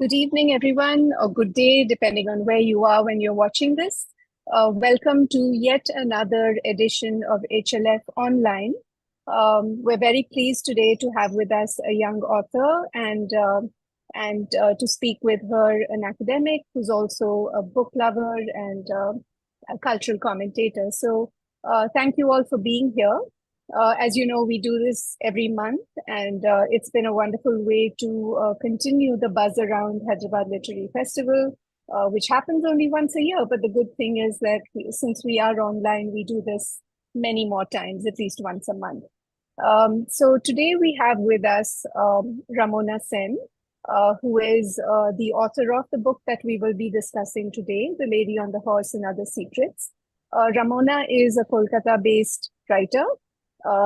Good evening, everyone, or good day, depending on where you are when you're watching this. Welcome to yet another edition of HLF Online. We're very pleased today to have with us a young author and to speak with her, an academic who's also a book lover and a cultural commentator. So thank you all for being here. As you know, we do this every month, and it's been a wonderful way to continue the buzz around Hyderabad Literary Festival, which happens only once a year. But the good thing is that since we are online, we do this many more times, at least once a month. So today we have with us Ramona Sen, who is the author of the book that we will be discussing today, The Lady on the Horse and Other Secrets. Ramona is a Kolkata-based writer.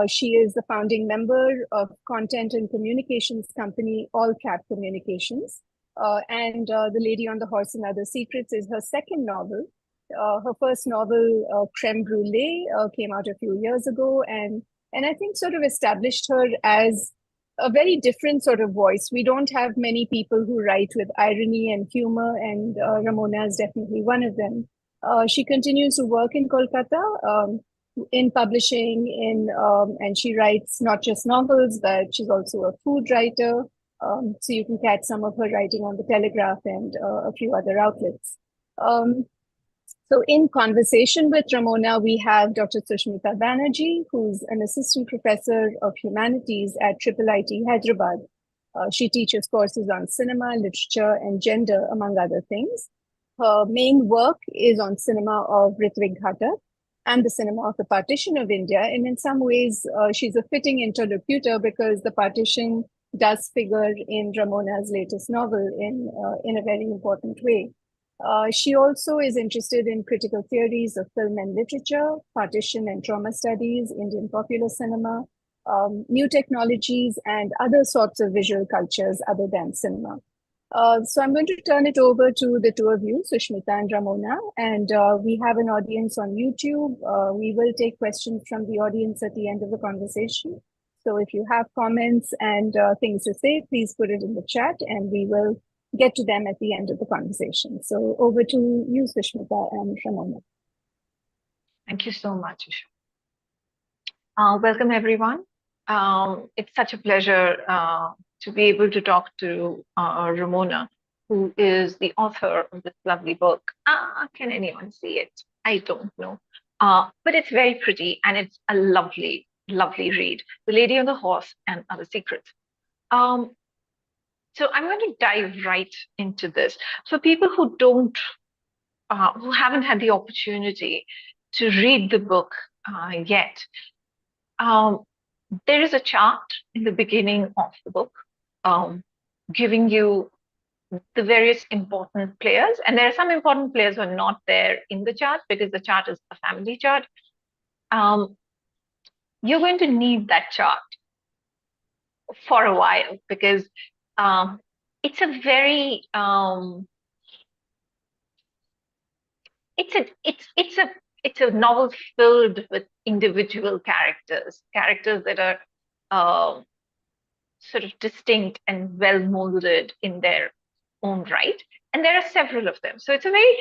She is the founding member of content and communications company Allcap Communications. The Lady on the Horse and Other Secrets is her second novel. Her first novel, Crème Brûlée, came out a few years ago, and I think sort of established her as a very different sort of voice. We don't have many people who write with irony and humor, and Ramona is definitely one of them. She continues to work in Kolkata, in publishing, and she writes not just novels, but she's also a food writer. So you can catch some of her writing on the Telegraph and a few other outlets. So in conversation with Ramona, we have Dr. Sushmita Banerjee, who's an assistant professor of humanities at IIIT Hyderabad. She teaches courses on cinema, literature, and gender, among other things. Her main work is on cinema of Ritwik Ghatak and the cinema of the Partition of India. And in some ways, she's a fitting interlocutor because the Partition does figure in Ramona's latest novel in a very important way. She also is interested in critical theories of film and literature, partition and trauma studies, Indian popular cinema, new technologies, and other sorts of visual cultures other than cinema. So I'm going to turn it over to the two of you, Sushmita and Ramona, and we have an audience on YouTube. We will take questions from the audience at the end of the conversation. So if you have comments and things to say, please put it in the chat and we will get to them at the end of the conversation. So over to you, Sushmita and Ramona. Thank you so much, welcome, everyone. It's such a pleasure to be able to talk to Ramona, who is the author of this lovely book. Can anyone see it? I don't know. But it's very pretty and it's a lovely, lovely read. The Lady on the Horse and Other Secrets. So I'm going to dive right into this. For people who who haven't had the opportunity to read the book yet, there is a chart in the beginning of the book giving you the various important players. And there are some important players who are not there in the chart because the chart is a family chart. You're going to need that chart for a while because it's a very it's a novel filled with individual characters that are sort of distinct and well molded in their own right, and there are several of them. So it's a very,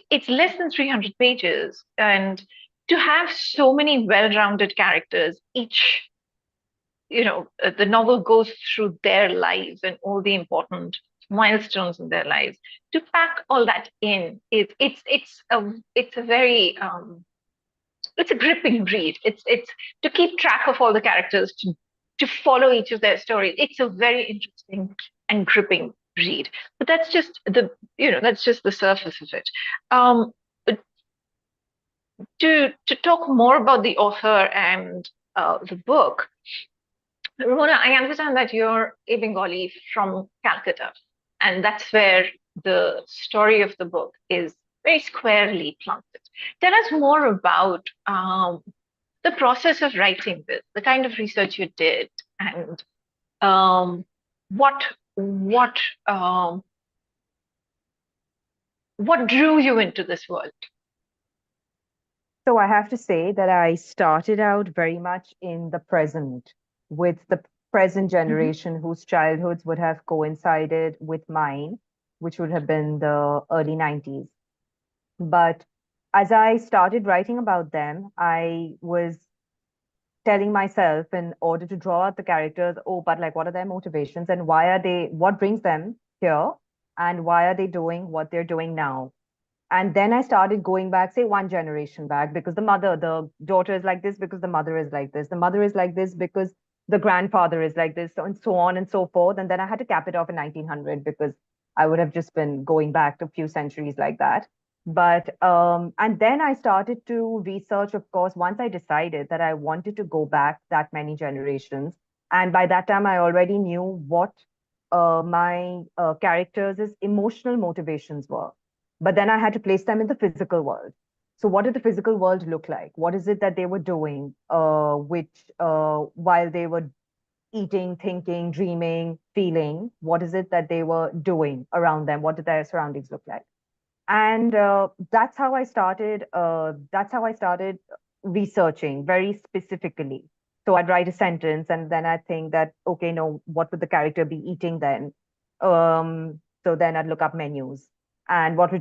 it's less than 300 pages, and to have so many well-rounded characters, each, the novel goes through their lives and all the important milestones in their lives. To pack all that in, it's a very it's a gripping read. It's to keep track of all the characters, to follow each of their stories. It's a very interesting and gripping read. But that's just the surface of it. To talk more about the author and the book, Ramona, I understand that you're a Bengali from Calcutta, and that's where the story of the book is very squarely planted. Tell us more about the process of writing this, the kind of research you did, and what drew you into this world. So I have to say that I started out very much in the present with the present generation whose childhoods would have coincided with mine, which would have been the early 90s. But as I started writing about them, I was telling myself, in order to draw out the characters, oh, but like, what are their motivations and why are they, what brings them here and why are they doing what they're doing now? And then I started going back, say, one generation back, because the daughter is like this because the mother is like this. The mother is like this because the grandfather is like this, and so on and so forth. And then I had to cap it off in 1900 because I would have just been going back to a few centuries like that. But, and then I started to research, of course, once I decided that I wanted to go back that many generations. And by that time, I already knew what my characters' emotional motivations were. But then I had to place them in the physical world. So what did the physical world look like? What is it that they were doing, while they were eating, thinking, dreaming, feeling? What is it that they were doing around them? What did their surroundings look like? And that's how I started. That's how I started researching very specifically. So I'd write a sentence, and then I'd think that, okay, no, what would the character be eating then? So then I'd look up menus, and what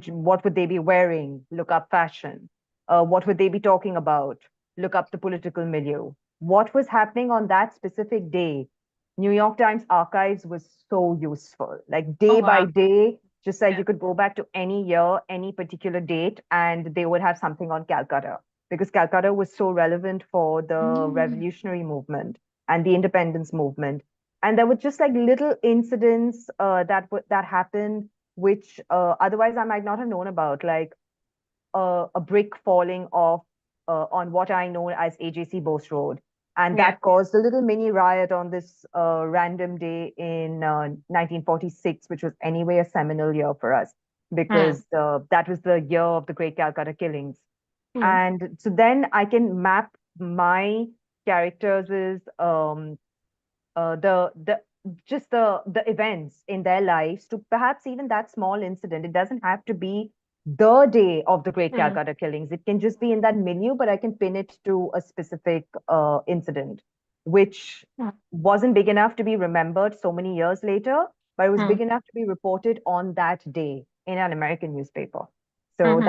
would they be wearing? Look up fashion. What would they be talking about? Look up the political milieu. What was happening on that specific day? New York Times archives was so useful. Like day by day, just like you could go back to any year, any particular date, and they would have something on Calcutta, because Calcutta was so relevant for the revolutionary movement and the independence movement. And there were just like little incidents that happened, which otherwise I might not have known about, like a brick falling off on what I know as AJC Bose Road. And that caused a little mini riot on this random day in 1946, which was anyway a seminal year for us, because that was the year of the Great Calcutta Killings. And so then I can map my characters' the just the events in their lives to perhaps even that small incident. It doesn't have to be the day of the Great Calcutta Killings. It can just be in that milieu, but I can pin it to a specific incident, which wasn't big enough to be remembered so many years later, but it was big enough to be reported on that day in an American newspaper. So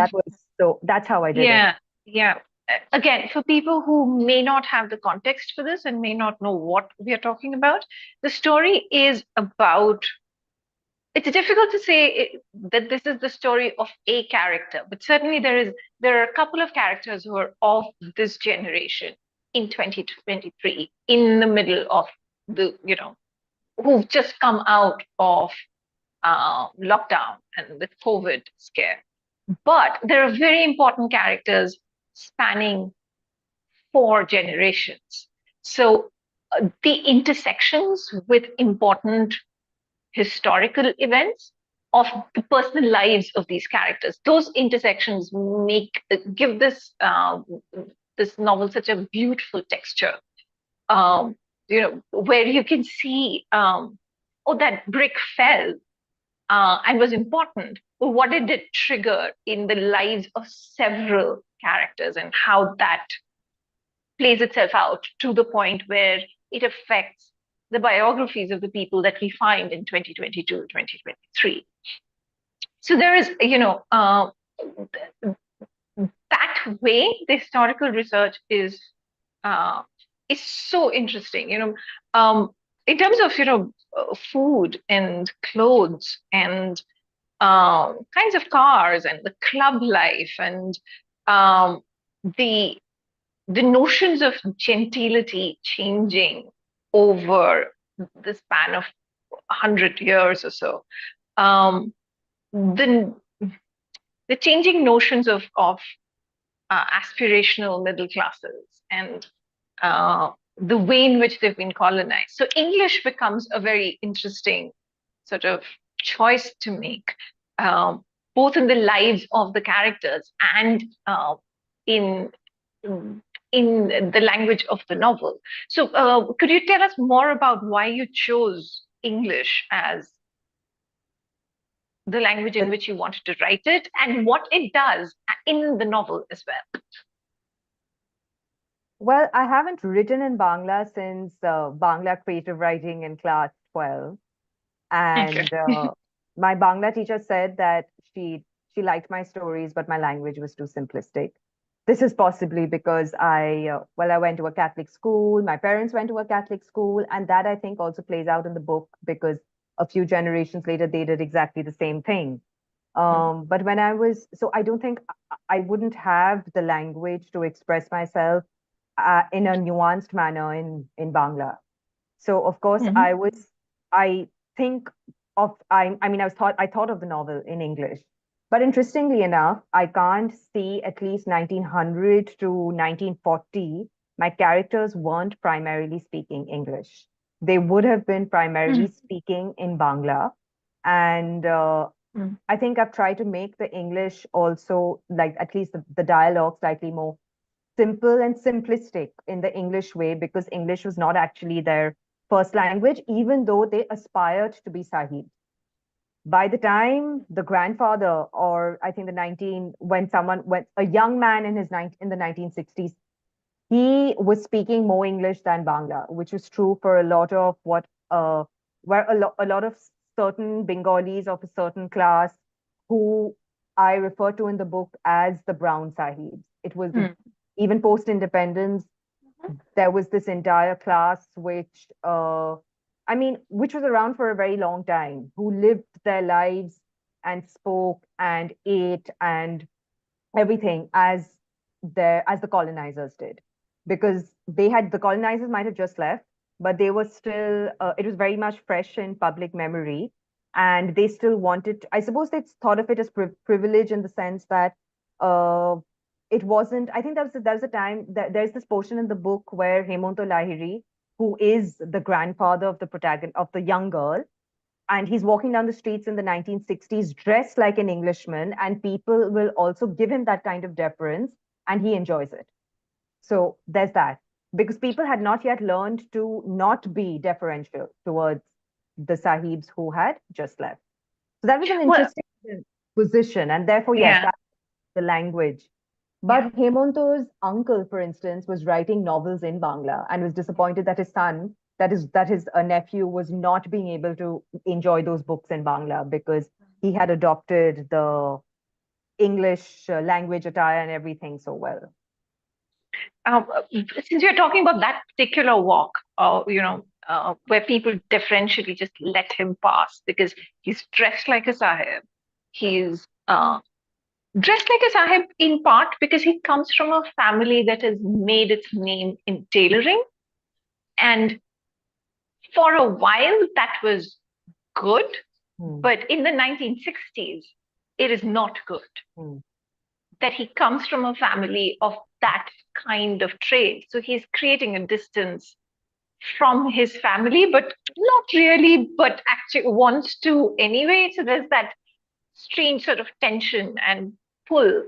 that's how I did it. Yeah. Again, for people who may not have the context for this and may not know what we are talking about, the story is about, it's difficult to say that this is the story of a character, but certainly there are a couple of characters who are of this generation in 2023, in the middle of the, who've just come out of lockdown and the COVID scare. But there are very important characters spanning 4 generations. So the intersections with important historical events of the personal lives of these characters, those intersections give this this novel such a beautiful texture. Where you can see, that brick fell and was important. What did it trigger in the lives of several characters, and how that plays itself out to the point where it affects the biographies of the people that we find in 2022, 2023. So there is, that way, the historical research is so interesting. In terms of food and clothes and kinds of cars and the club life and the notions of gentility changing over the span of 100 years or so. The changing notions of aspirational middle classes and the way in which they've been colonized. So English becomes a very interesting sort of choice to make, both in the lives of the characters and in the language of the novel. So could you tell us more about why you chose English as the language in which you wanted to write it, and what it does in the novel as well? Well, I haven't written in Bangla since Bangla creative writing in class 12. Okay. And my Bangla teacher said that she liked my stories, but my language was too simplistic. This is possibly because I went to a Catholic school. My parents went to a Catholic school, and that I think also plays out in the book because a few generations later they did exactly the same thing. But when I was, so I don't think I wouldn't have the language to express myself in a nuanced manner in Bangla. So of course Mhm. I think I mean I thought of the novel in English. But interestingly enough, I can't see at least 1900 to 1940, my characters weren't primarily speaking English. They would have been primarily Mhm. speaking in Bangla. And Mhm. I think I've tried to make the English also, like at least the dialogue slightly more simple and simplistic in the English way, because English was not actually their first language, even though they aspired to be Sahib. By the time the grandfather, or I think when a young man in the 1960s, he was speaking more English than Bangla, which was true for a lot of where a lot of certain Bengalis of a certain class who I refer to in the book as the brown sahibs. It was Mhm. even post independence, there was this entire class which was around for a very long time, who lived their lives and spoke and ate and everything as the colonizers did, because the colonizers might have just left, but they were still it was very much fresh in public memory, and they still wanted I suppose they thought of it as privilege, in the sense that uh, it wasn't. I think there was a time that there's this portion in the book where Hemonto Lahiri, who is the grandfather of the protagonist of the young girl, and he's walking down the streets in the 1960s dressed like an Englishman, and people will also give him that kind of deference, and he enjoys it. So there's that, because people had not yet learned to not be deferential towards the sahibs who had just left. So that was an Well, interesting position, and therefore, yes, yeah, that's the language. yeah. But Hemonto's uncle, for instance, was writing novels in Bangla and was disappointed that his son, that his nephew, was not being able to enjoy those books in Bangla, because he had adopted the English language attire and everything so well. Um, since you're talking about that particular walk, where people differentially just let him pass because he's dressed like a sahib. He's dressed like a sahib in part because he comes from a family that has made its name in tailoring. And for a while, that was good. Hmm. But in the 1960s, it is not good Hmm. that he comes from a family of that kind of trade. So he's creating a distance from his family, but not really, but actually wants to anyway. So there's that strange sort of tension and pull,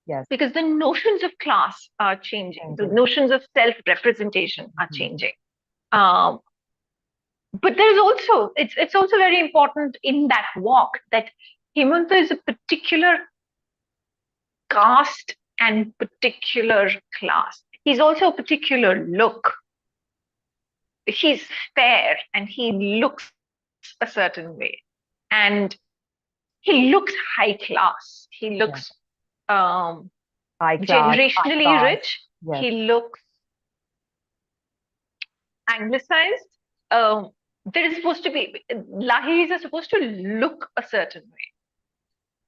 Yes, because the notions of class are changing, the changing. notions of self representation are Mhm. changing. Um, but there's also, it's also very important in that walk that Hemanta is a particular caste and particular class. He's also a particular look. He's fair and he looks a certain way. And he looks high class. He Yeah. looks High class, high generationally caste. rich. Yes. He looks anglicized. Um, there is supposed to be, Lahiris are supposed to look a certain way.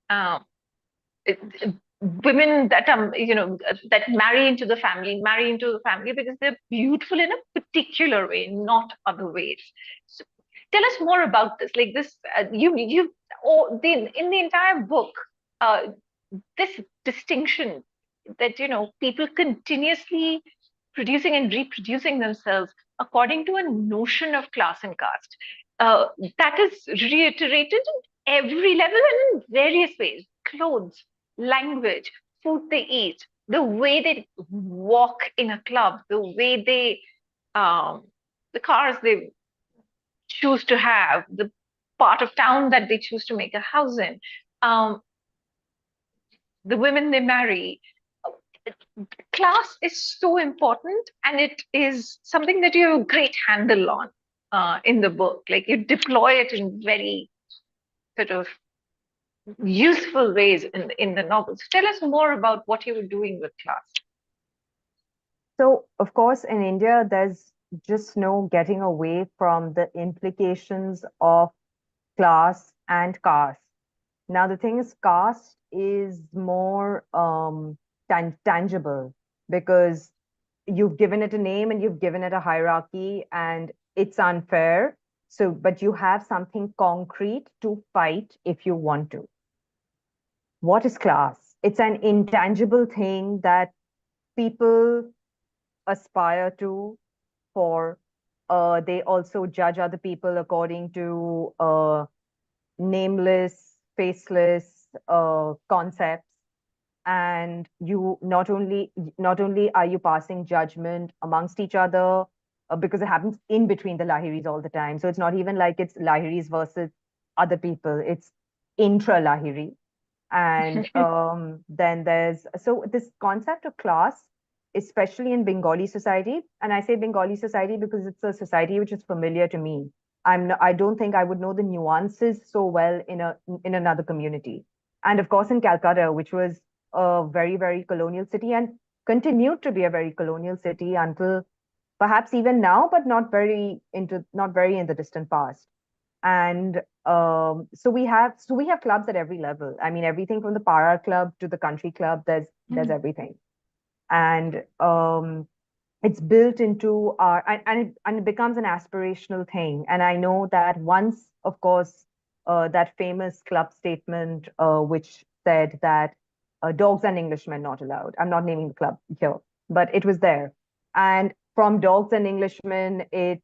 Um, Women that that marry into the family because they're beautiful in a particular way, not other ways. So tell us more about this, like this you or in the entire book, uh, this distinction that people continuously producing and reproducing themselves according to a notion of class and caste, uh, that is reiterated in every level and in various ways: clothes, language, food they eat, the way they walk in a club, the way they um, the cars they choose to have, the part of town that they choose to make a house in, um, the women they marry. class is so important, and it is something that you have a great handle on in the book. Like you deploy it in very sort of useful ways in the novel. So tell us more about what you were doing with class. So, of course, in India, there's just no getting away from the implications of class and caste. Now, the thing is, caste is more tangible because you've given it a name and you've given it a hierarchy, and it's unfair. So, but you have something concrete to fight if you want to. What is class? It's an intangible thing that people aspire to for. They also judge other people according to nameless, faceless concepts. And you not only are you passing judgment amongst each other, because it happens in between the Lahiris all the time. So it's not even like it's Lahiris versus other people. It's intra Lahiri. And then there's so this concept of class, especially in Bengali society, and I say Bengali society because it's a society which is familiar to me. I don't think I would know the nuances so well in another community. And of course, in Calcutta, which was a very, very colonial city and continued to be a very colonial city until perhaps even now, but not very in the distant past. And so we have clubs at every level. I mean, everything from the para club to the country club. There's everything, and it's built into our and it becomes an aspirational thing. And I know that once, of course, that famous club statement, which said that dogs and Englishmen not allowed. I'm not naming the club here, but it was there. And from dogs and Englishmen, it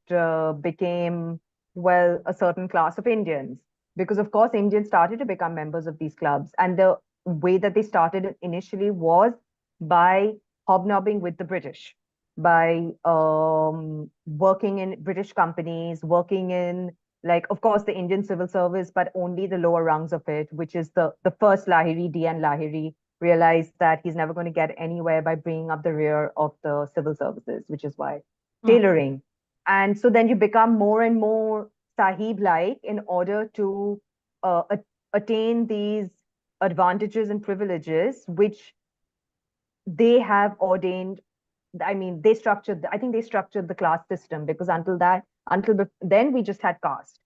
became, well, a certain class of Indians. Because, of course, Indians started to become members of these clubs. And the way that they started initially was by hobnobbing with the British, by working in British companies, working in, like, of course, the Indian civil service, but only the lower rungs of it, which is the first Lahiri, D.N. Lahiri, realized that he's never going to get anywhere by bringing up the rear of the civil services, which is why tailoring. And so then you become more and more Sahib-like in order to attain these advantages and privileges, which they have ordained. I mean, I think they structured the class system, because until then we just had caste,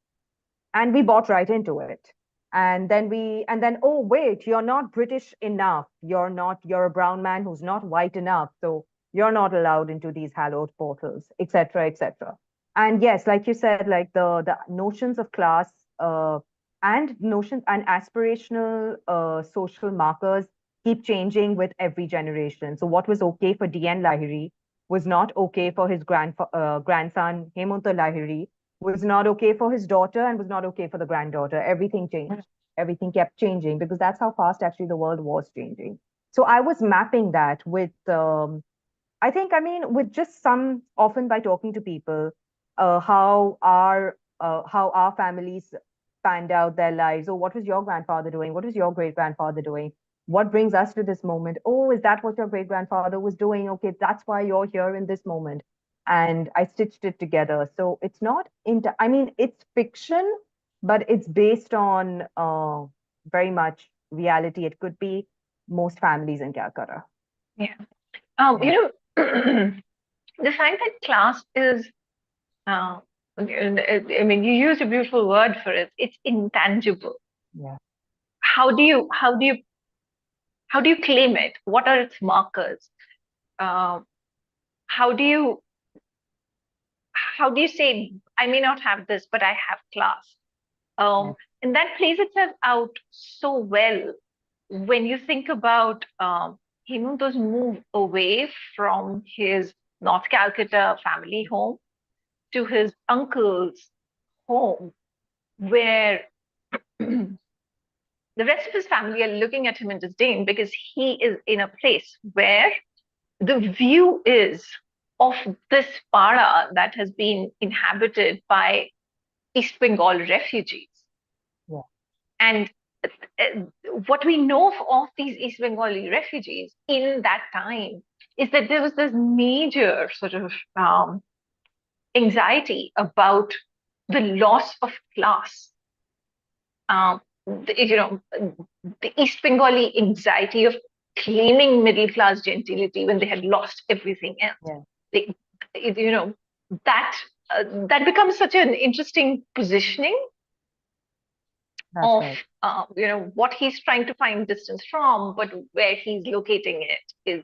and we bought right into it. And then, oh, wait, you're not British enough. You're a brown man who's not white enough. So you're not allowed into these hallowed portals, etc., etc. And yes, like you said, like the notions of class and notions and aspirational social markers keep changing with every generation. So what was okay for D.N. Lahiri was not okay for his grandson, Hemanta Lahiri, was not okay for his daughter, and was not okay for the granddaughter. Everything changed. Everything kept changing, because that's how fast actually the world was changing. So I was mapping that with, I mean, with just often by talking to people, how our families panned out their lives. Oh, what was your grandfather doing? What was your great grandfather doing? What brings us to this moment? Oh, is that what your great grandfather was doing? Okay, that's why you're here in this moment. And I stitched it together. So it's not I mean, it's fiction, but it's based on very much reality. It could be most families in Calcutta. Yeah. You know, the fact that class is, I mean, you used a beautiful word for it. It's intangible. Yeah. How do you claim it? What are its markers? How do you say, I may not have this, but I have class? And that plays itself out so well when you think about Hemanta's move away from his North Calcutta family home to his uncle's home, where the rest of his family are looking at him in disdain, because he is in a place where the view is of this para that has been inhabited by East Bengal refugees. Yeah. And what we know of these East Bengali refugees in that time is that there was this major sort of anxiety about the loss of class. The East Bengali anxiety of claiming middle class gentility when they had lost everything else. Yeah. That becomes such an interesting positioning That's of right. what he's trying to find distance from, but where he's locating it is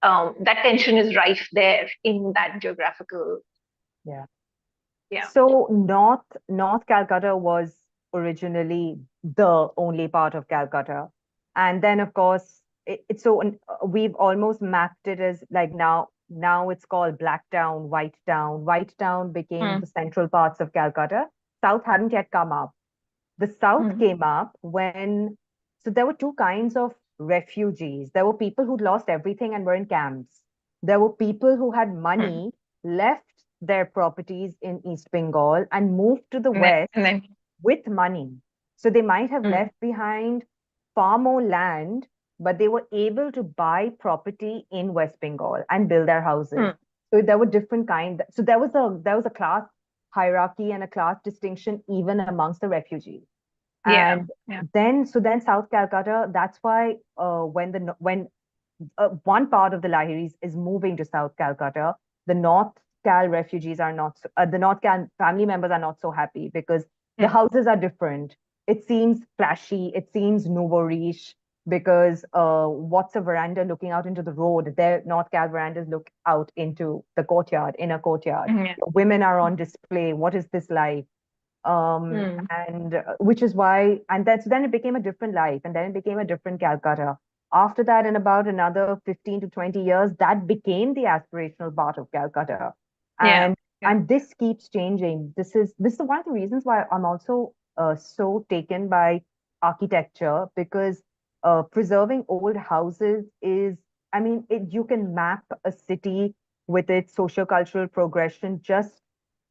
that tension is rife there in that geographical. Yeah. Yeah. So North Calcutta was originally the only part of Calcutta, and then of course we've almost mapped it as like now it's called Black Town, White Town. White Town became the central parts of Calcutta. South hadn't yet come up. The South came up so there were two kinds of refugees. There were people who'd lost everything and were in camps. There were people who had money, left their properties in East Bengal and moved to the West with money. So they might have left behind far more land, but they were able to buy property in West Bengal and build their houses. So there were different kinds. So there was a class hierarchy and a class distinction even amongst the refugees. And then South Calcutta, that's why when one part of the Lahiris is moving to South Calcutta, the North Cal refugees are not, the North Cal family members are not so happy because the houses are different. It seems flashy, it seems nouveau riche, because what's a veranda looking out into the road? Their North Cal verandas look out into the courtyard, inner courtyard. Women are on display. What is this life? And which is why, and then it became a different life, and then it became a different Calcutta. After that, in about another 15 to 20 years, that became the aspirational part of Calcutta. And this keeps changing. This is one of the reasons why I'm also so taken by architecture, because preserving old houses is, I mean, you can map a city with its socio-cultural progression just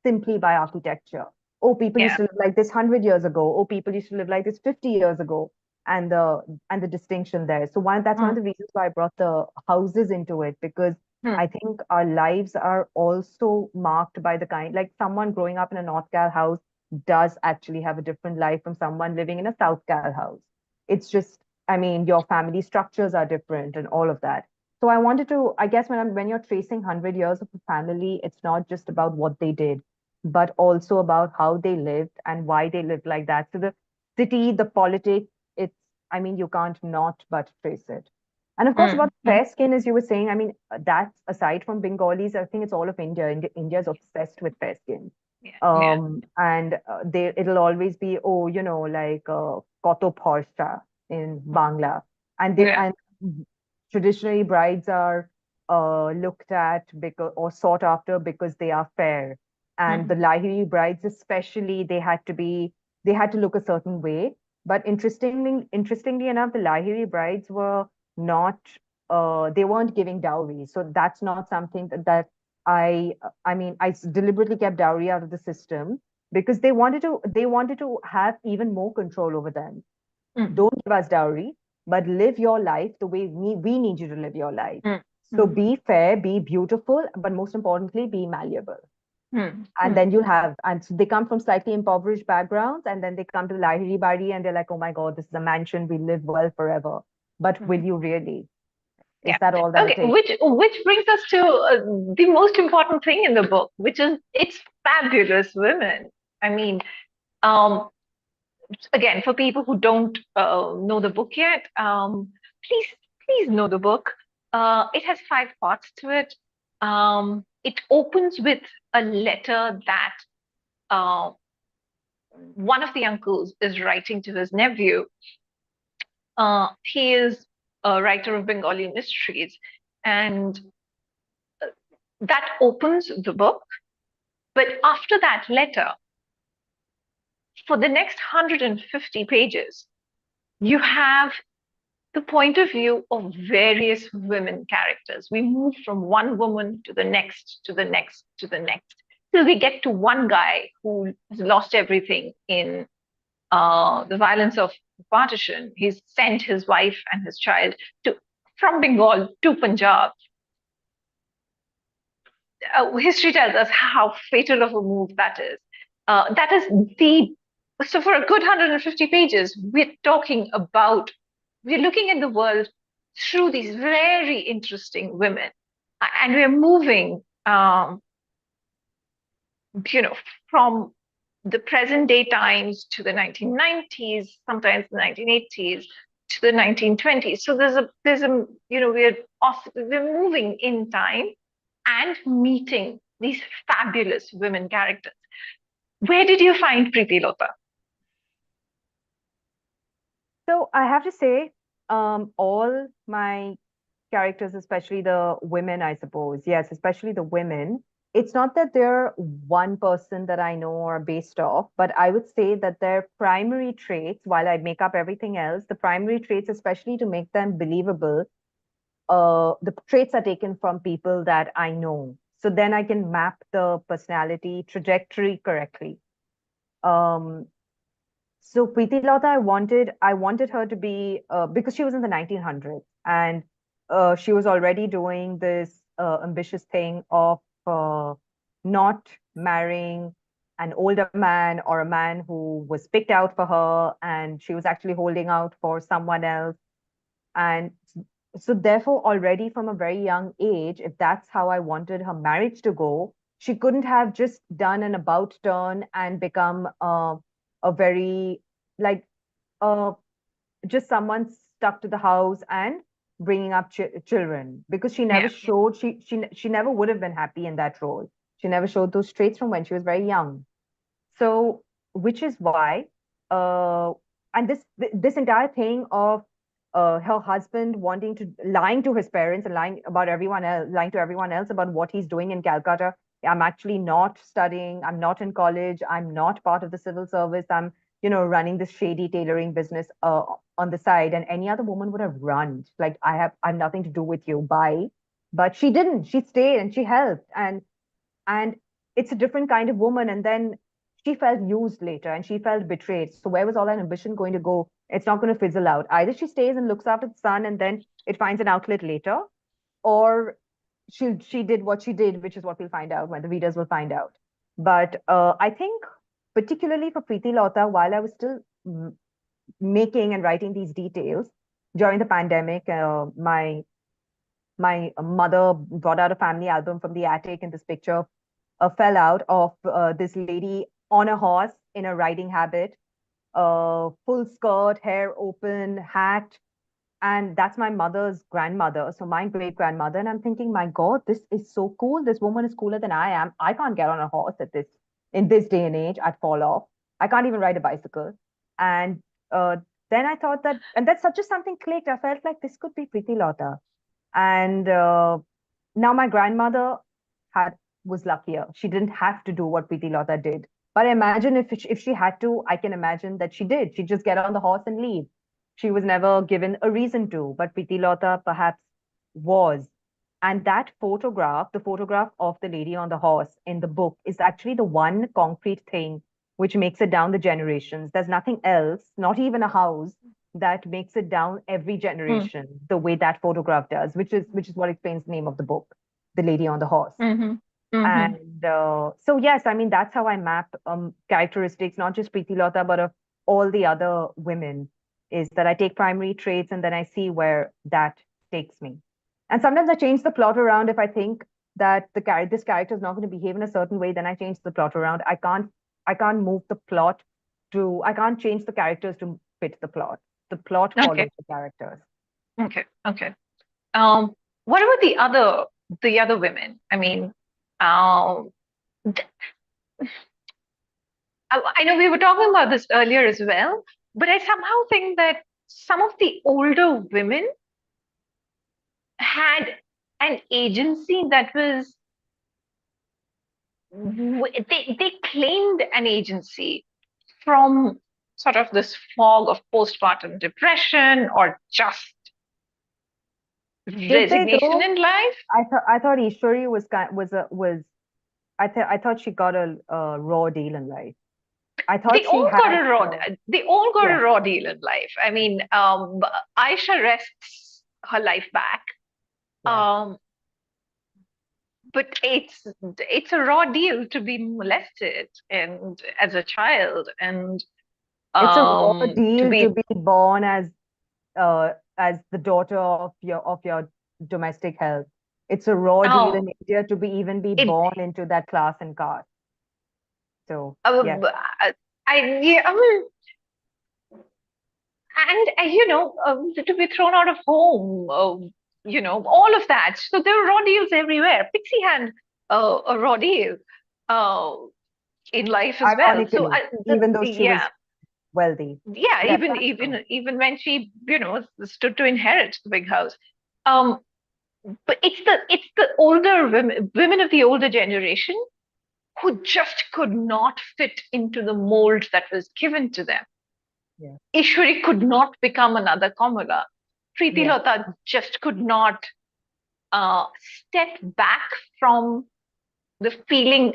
simply by architecture. Oh, people used to live like this 100 years ago. Oh, people used to live like this 50 years ago. And the distinction there. So that's one of the reasons why I brought the houses into it, because I think our lives are also marked by the kind, like someone growing up in a North Cal house does actually have a different life from someone living in a South Cal house. It's just, I mean, your family structures are different and all of that. So I wanted to, I guess when you're tracing 100 years of a family, it's not just about what they did, but also about how they lived and why they lived like that. So the city, the politics, I mean, you can't not but trace it. And of course, about fair skin, as you were saying, I mean, that's aside from Bengalis, I think it's all of India. India is obsessed with fair skin. And it'll always be, oh, like Koto Bhorsha in Bangla. And traditionally brides are looked at or sought after because they are fair. And the Lahiri brides, especially, they had to look a certain way. But interestingly enough, the Lahiri brides were not, they weren't giving dowry. So that's not something that I deliberately kept dowry out of the system, because they wanted to have even more control over them. Don't give us dowry, but live your life the way we need you to live your life. So be fair, be beautiful, but most importantly, be malleable. And then and so they come from slightly impoverished backgrounds, and then they come to the Lahiri Bari and they're like, oh my God, this is a mansion, we live well forever. But will you really? Is that all that it takes? Which brings us to the most important thing in the book, which is it's fabulous women. I mean, again, for people who don't know the book yet, please know the book. It has 5 parts to it. It opens with a letter that one of the uncles is writing to his nephew. He is a writer of Bengali mysteries, and that opens the book. But after that letter, for the next 150 pages, you have the point of view of various women characters. We move from one woman to the next, to the next, to the next, till we get to one guy who has lost everything in the violence of partition, he's sent his wife and his child from Bengal to Punjab. History tells us how fatal of a move that is. That is so for a good 150 pages, we're looking at the world through these very interesting women, and we're moving, from the present day times to the 1990s, sometimes the 1980s, to the 1920s. So we're moving in time and meeting these fabulous women characters. Where did you find Preeti Lota? So I have to say, all my characters, especially the women, I suppose, yes, especially the women, it's not that they're one person that I know or based off, but I would say that their primary traits, while I make up everything else, the primary traits, especially to make them believable, the traits are taken from people that I know. So then I can map the personality trajectory correctly. So Preeti Lota, I wanted her to be because she was in the 1900s, and she was already doing this ambitious thing of not marrying an older man or a man who was picked out for her, and she was actually holding out for someone else. And so therefore, already from a very young age, if that's how I wanted her marriage to go, she couldn't have just done an about turn and become a very like uh, just someone stuck to the house and bringing up children, because she never showed she never would have been happy in that role. She never showed those traits from when she was very young. So which is why and this entire thing of her husband wanting to lying to his parents and lying to everyone else about what he's doing in Calcutta. I'm actually not studying, I'm not in college, I'm not part of the civil service, I'm running this shady tailoring business on the side. And any other woman would have run, like, I have nothing to do with you, bye. But she didn't. She stayed and she helped, and it's a different kind of woman. And then she felt used later and she felt betrayed. So where was all that ambition going to go? It's not going to fizzle out. Either she stays and looks after the son and then it finds an outlet later, or she did what she did, which is what we'll find out when the readers will find out. But I think particularly for Preeti Lota, while I was still making and writing these details during the pandemic, my mother brought out a family album from the attic, and this picture fell out of this lady on a horse in a riding habit, full skirt, hair open, hat. And that's my mother's grandmother, so my great grandmother. And I'm thinking, my God, this is so cool. This woman is cooler than I am. I can't get on a horse in this day and age. I'd fall off. I can't even ride a bicycle. And then I thought that, and that's such a something clicked. I felt like this could be Preeti Lota. And now my grandmother was luckier. She didn't have to do what Preeti Lota did. But I imagine if she had to, I can imagine that she did. She'd just get on the horse and leave. She was never given a reason to, but Preeti Lota perhaps was. And that photograph, the photograph of the lady on the horse in the book, is actually the one concrete thing which makes it down the generations. There's nothing else, not even a house, that makes it down every generation the way that photograph does, which is what explains the name of the book, The Lady on the Horse. And so yes, I mean, that's how I map characteristics, not just Preeti Lota, but of all the other women, is that I take primary traits and then I see where that takes me. And sometimes I change the plot around. If I think that this character is not going to behave in a certain way, then I change the plot around. I can't move the plot I can't change the characters to fit the plot. The plot follows the characters. Okay. What about the other women? I mean, I know we were talking about this earlier as well, but I somehow think that some of the older women had an agency that was, they claimed an agency from sort of this fog of postpartum depression or just resignation in life. I thought Ishwari I thought she got a raw deal in life. I thought They she all got had. a raw. They all got Yeah. a raw deal in life. I mean, Aisha rests her life back. Yeah. Um, but it's a raw deal to be molested and as a child, and It's a raw to deal to be be born as the daughter of your domestic health. It's a raw deal oh in India to be even be it born into that class and caste. So yeah, yeah, I mean, and to be thrown out of home, all of that. So there were raw deals everywhere. Pixie had a raw deal uh, in life as well. So ironically, even though she was yeah, wealthy. yeah, Yeah, that's true. even when she stood to inherit the big house. Um, but it's the older women of the older generation who just could not fit into the mold that was given to them. Yeah. Ishwari could not become another Kamala. Preeti Yeah. Lata just could not step back from the feeling,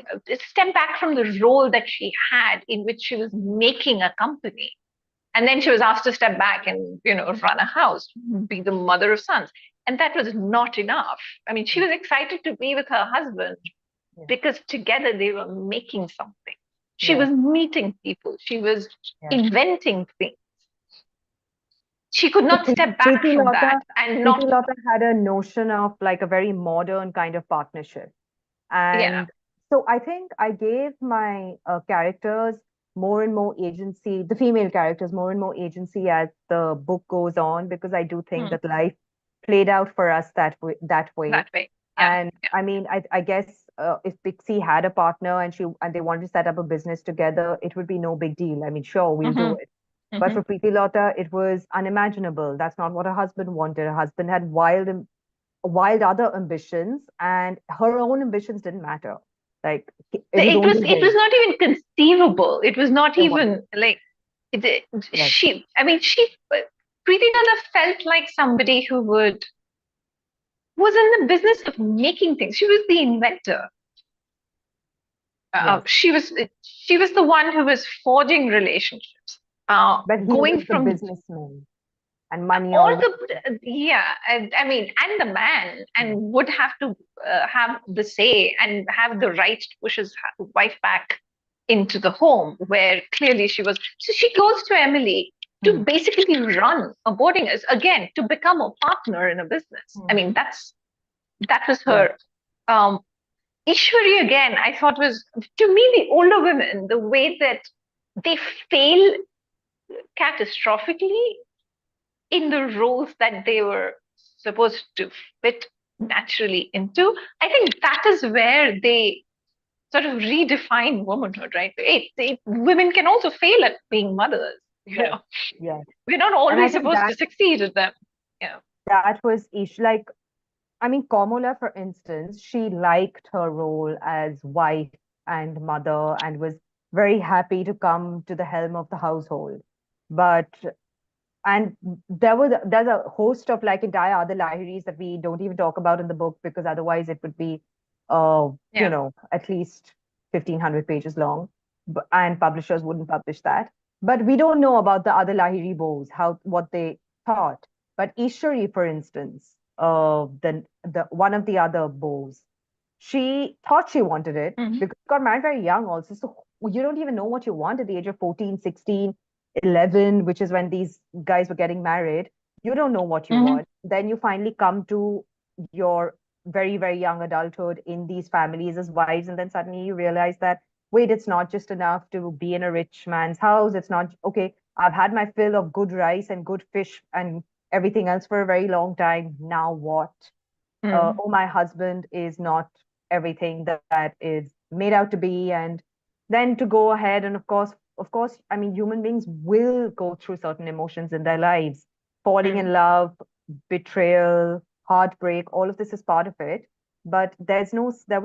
step back from the role that she had in which she was making a company. And then she was asked to step back and, run a house, be the mother of sons. And that was not enough. I mean, she was excited to be with her husband Yeah. because together they were making something. She Yeah. was meeting people. She was Yeah. inventing things. She could So not step back Preeti from Lota, that and Preeti not, Lota had a notion of like a very modern kind of partnership. yeah. And so I think I gave my characters more and more agency, the female characters more and more agency as the book goes on, because I do think Hmm, that life played out for us that way. That way. that way. Yeah. And I mean, I guess if Pixie had a partner and they wanted to set up a business together, it would be no big deal. I mean, sure, we'll do Hmm. it. But Hmm. for Preeti Lota, it was unimaginable. That's not what her husband wanted. Her husband had wild other ambitions, and her own ambitions didn't matter. Like it was only It was his. not even conceivable. It was not It was. even like it, Right. I mean, Preeti Nanda felt like somebody who was in the business of making things. She was the inventor. Yes. She was the one who was forging relationships, But he going was the from businessman, and money all always. yeah, and I mean, and the man, Yeah. and would have to have the say and have the right to push his wife back into the home where clearly she was. So she goes to Emily to Hmm. basically run a boarding house again, to become a partner in a business. I Hmm. mean, that was Right. her. um Ishwari again, I thought, was, to me, the older women, the way that they fail catastrophically in the roles that they were supposed to fit naturally into. I think that is where they sort of redefine womanhood, right? Women can also fail at being mothers, Yes. Yes. We're not And I always think supposed that to succeed at them. Yeah. that was ish. Like, I mean, Kamala, for instance, she liked her role as wife and mother and was very happy to come to the helm of the household. But and there's a host of like entire other libraries that we don't even talk about in the book, because otherwise it would be Yeah. at least 1,500 pages long, and publishers wouldn't publish that. But we don't know about the other lahiri bows, how what they thought. But Ishwari, for instance, the one of the other bows, she thought she wanted it Hmm. because she got married very young also. So you don't even know what you want at the age of 14, 16, 11, which is when these guys were getting married. You don't know what you Hmm. want. Then you finally come to your very, very young adulthood in these families as wives. And then suddenly you realize that, wait, it's not just enough to be in a rich man's house. It's not, okay, I've had my fill of good rice and good fish and everything else for a very long time. Now what? Hmm. Oh, my husband is not everything that is made out to be. And then to go ahead and of course, I mean, human beings will go through certain emotions in their lives, falling Hmm. in love, betrayal, heartbreak, all of this is part of it. But there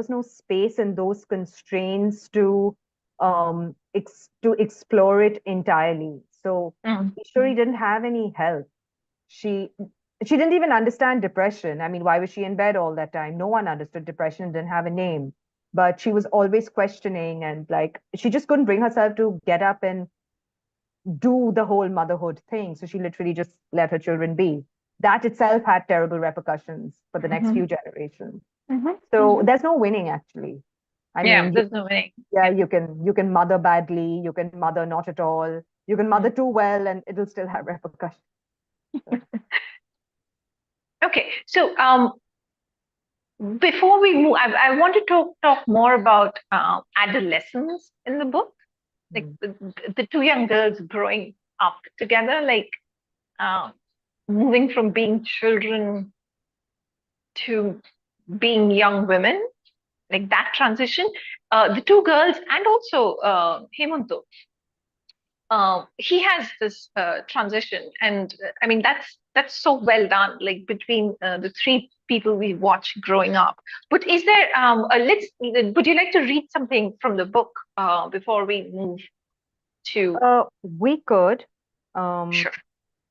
was no space in those constraints to explore it entirely. So Hmm. Ishwari didn't have any help. She she didn't even understand depression. I mean, why was she in bed all that time? No one understood depression, didn't have a name. but she was always questioning, and like she just couldn't bring herself to get up and do the whole motherhood thing. So she literally just let her children be. That itself had terrible repercussions for the next few generations. So there's no winning, actually. I mean, there's no winning. yeah, you can mother badly, you can mother not at all, you can mother too well, and it'll still have repercussions. Okay, so before we move, I want to talk more about adolescence in the book, like the two young girls growing up together, like moving from being children to being young women, like that transition. The two girls and also Hemanto, he has this transition, and I mean that's so well done, like between the three people we watch growing up. But is there would you like to read something from the book before we move to? We could. Sure.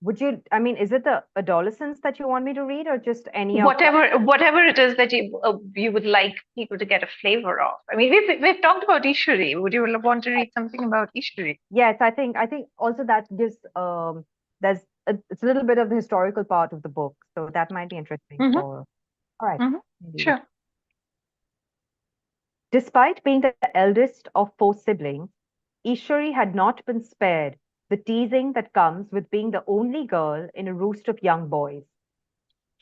Would you, I mean, is it the adolescence that you want me to read, or just any of Whatever it is that you would like people to get a flavor of? I mean, we've talked about Ishwari. Would you want to read something about Ishwari? Yes, I think also that gives it's a little bit of the historical part of the book, so that might be interesting for. All right. Sure. Despite being the eldest of 4 siblings, Ishwari had not been spared the teasing that comes with being the only girl in a roost of young boys.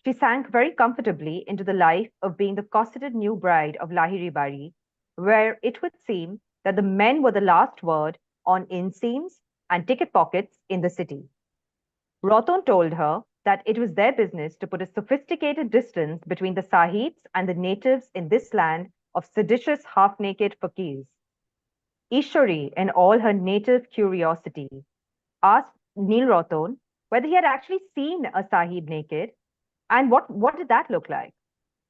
She sank very comfortably into the life of being the cosseted new bride of Lahiri Bari, where it would seem that the men were the last word on inseams and ticket pockets in the city. Roton told her that it was their business to put a sophisticated distance between the Sahibs and the natives in this land of seditious half-naked fakirs. Ishwari, in all her native curiosity, asked Neil Roton whether he had actually seen a Sahib naked, and what did that look like?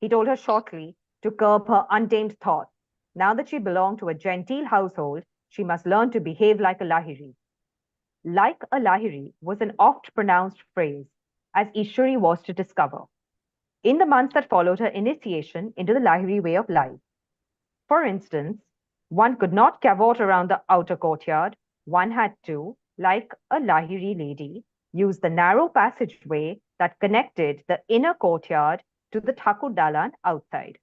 He told her shortly to curb her untamed thoughts. Now that she belonged to a genteel household, she must learn to behave like a Lahiri. Like a Lahiri was an oft-pronounced phrase, as Ishwari was to discover, in the months that followed her initiation into the Lahiri way of life. For instance, one could not cavort around the outer courtyard. One had to, like a Lahiri lady, use the narrow passageway that connected the inner courtyard to the Thakur Dalan outside.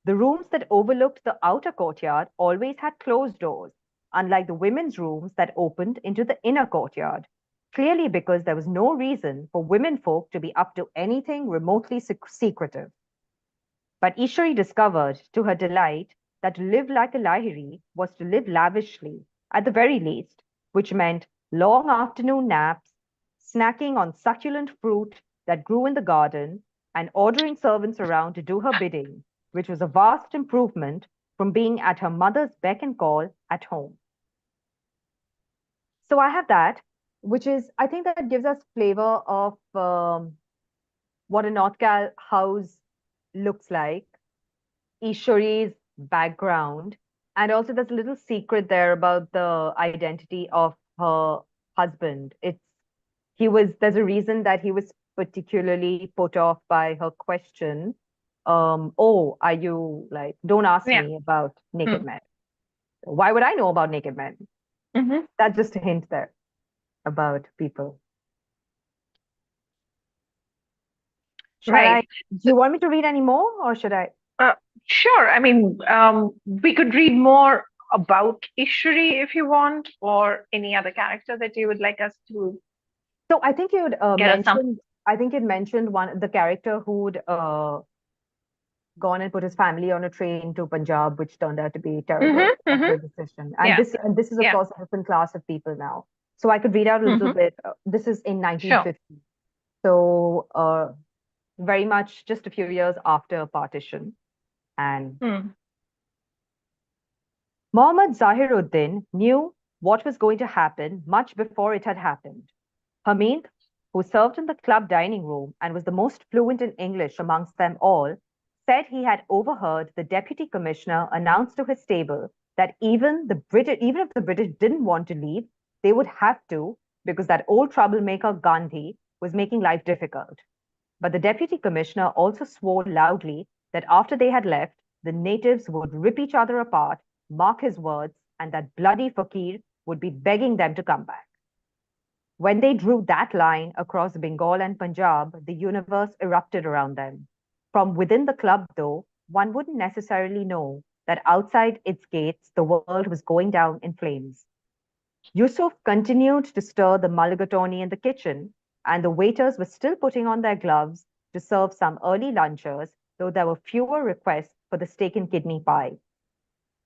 The rooms that overlooked the outer courtyard always had closed doors, unlike the women's rooms that opened into the inner courtyard, clearly because there was no reason for women folk to be up to anything remotely secretive. But Ishwari discovered, to her delight, that to live like a Lahiri was to live lavishly, at the very least, which meant long afternoon naps, snacking on succulent fruit that grew in the garden, and ordering servants around to do her bidding, which was a vast improvement from being at her mother's beck and call at home. So I have that, which is, I think that gives us flavor of what a North Cal house looks like, Ishwari's background, and also there's a little secret there about the identity of her husband. There's a reason that he was particularly put off by her question. Oh, are you like, don't ask me about naked men. Why would I know about naked men? That's just a hint there about people. Do you want me to read any more, or should I? Sure. I mean, we could read more about Ishwari if you want, or any other character that you would like us to. So I think you'd mentioned. I think you'd mentioned the character who'd gone and put his family on a train to Punjab, which turned out to be terrible decision. And this is of course a different class of people now. So I could read out a little bit. This is in 1950. Sure. So very much just a few years after partition. And Muhammad Zahiruddin knew what was going to happen much before it had happened. Hamid, who served in the club dining room and was the most fluent in English amongst them all, said he had overheard the deputy commissioner announce to his stable that even if the British didn't want to leave, they would have to, because that old troublemaker Gandhi was making life difficult. But the deputy commissioner also swore loudly that after they had left, the natives would rip each other apart, mark his words, and that bloody fakir would be begging them to come back. When they drew that line across Bengal and Punjab, the universe erupted around them. From within the club, though, one wouldn't necessarily know that outside its gates, the world was going down in flames. Yusuf continued to stir the mulligatawny in the kitchen, and the waiters were still putting on their gloves to serve some early lunchers, though there were fewer requests for the steak and kidney pie.